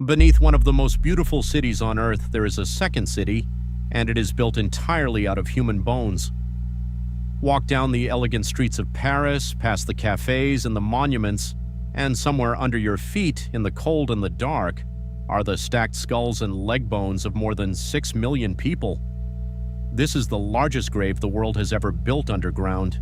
Beneath one of the most beautiful cities on Earth, there is a second city, and it is built entirely out of human bones. Walk down the elegant streets of Paris, past the cafes and the monuments, and somewhere under your feet, in the cold and the dark, are the stacked skulls and leg bones of more than 6 million people. This is the largest grave the world has ever built underground.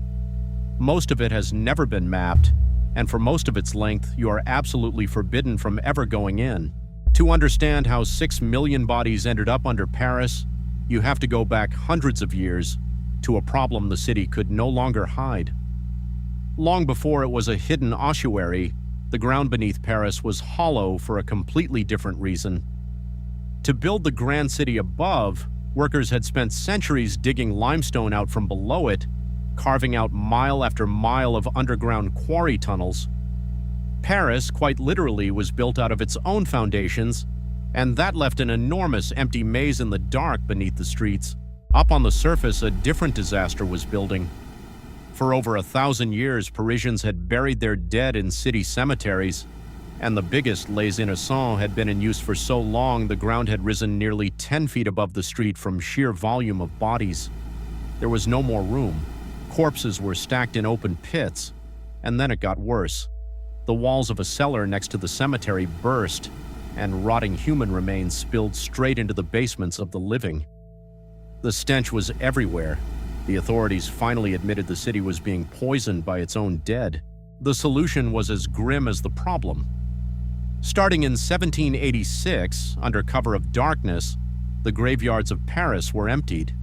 Most of it has never been mapped, and for most of its length, you are absolutely forbidden from ever going in. To understand how 6 million bodies ended up under Paris, you have to go back hundreds of years to a problem the city could no longer hide. Long before it was a hidden ossuary, the ground beneath Paris was hollow for a completely different reason. To build the grand city above, workers had spent centuries digging limestone out from below it, carving out mile after mile of underground quarry tunnels. Paris, quite literally, was built out of its own foundations, and that left an enormous empty maze in the dark beneath the streets. Up on the surface, a different disaster was building. For over 1,000 years, Parisians had buried their dead in city cemeteries, and the biggest, Les Innocents, had been in use for so long the ground had risen nearly 10 feet above the street from sheer volume of bodies. There was no more room. Corpses were stacked in open pits, and then it got worse. The walls of a cellar next to the cemetery burst, and rotting human remains spilled straight into the basements of the living. The stench was everywhere. The authorities finally admitted the city was being poisoned by its own dead. The solution was as grim as the problem. Starting in 1786, under cover of darkness, the graveyards of Paris were emptied.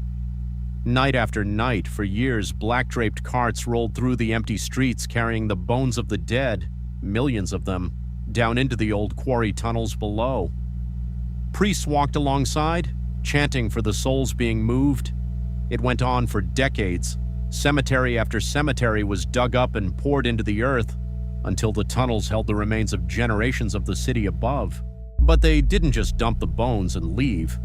Night after night, for years, black-draped carts rolled through the empty streets carrying the bones of the dead, millions of them, down into the old quarry tunnels below. Priests walked alongside, chanting for the souls being moved. It went on for decades. Cemetery after cemetery was dug up and poured into the earth until the tunnels held the remains of generations of the city above. But they didn't just dump the bones and leave.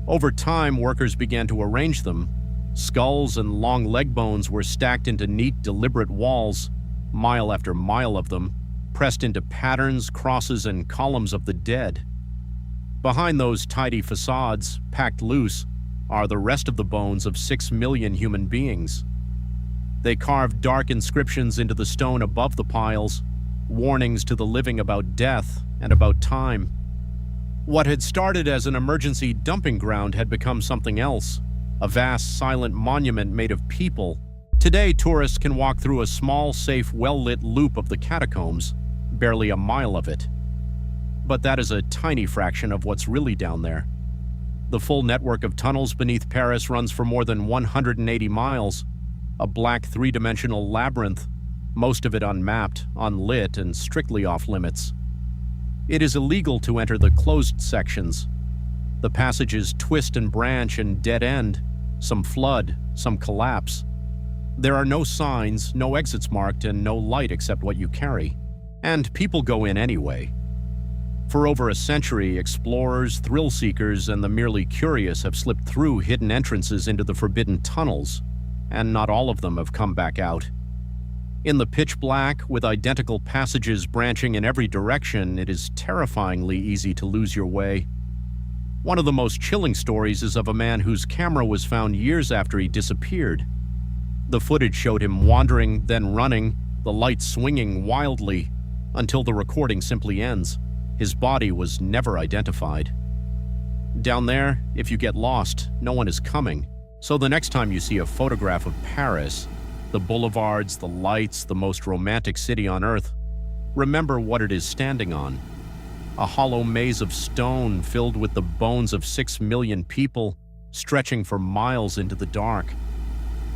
Over time, workers began to arrange them. Skulls and long leg bones were stacked into neat, deliberate walls, mile after mile of them, pressed into patterns, crosses, and columns of the dead. Behind those tidy facades, packed loose, are the rest of the bones of 6 million human beings. They carved dark inscriptions into the stone above the piles, warnings to the living about death and about time. What had started as an emergency dumping ground had become something else, a vast, silent monument made of people. Today, tourists can walk through a small, safe, well-lit loop of the catacombs, barely a mile of it. But that is a tiny fraction of what's really down there. The full network of tunnels beneath Paris runs for more than 180 miles, a black three-dimensional labyrinth, most of it unmapped, unlit, and strictly off-limits. It is illegal to enter the closed sections. The passages twist and branch and dead-end, some flood, some collapse. There are no signs, no exits marked, and no light except what you carry. And people go in anyway. For over a century, explorers, thrill-seekers, and the merely curious have slipped through hidden entrances into the forbidden tunnels, and not all of them have come back out. In the pitch black, with identical passages branching in every direction, it is terrifyingly easy to lose your way. One of the most chilling stories is of a man whose camera was found years after he disappeared. The footage showed him wandering, then running, the light swinging wildly, until the recording simply ends. His body was never identified. Down there, if you get lost, no one is coming. So the next time you see a photograph of Paris, the boulevards, the lights, the most romantic city on Earth, remember what it is standing on. A hollow maze of stone filled with the bones of 6 million people, stretching for miles into the dark.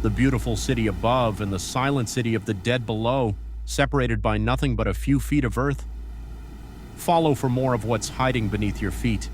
The beautiful city above and the silent city of the dead below, separated by nothing but a few feet of earth. Follow for more of what's hiding beneath your feet.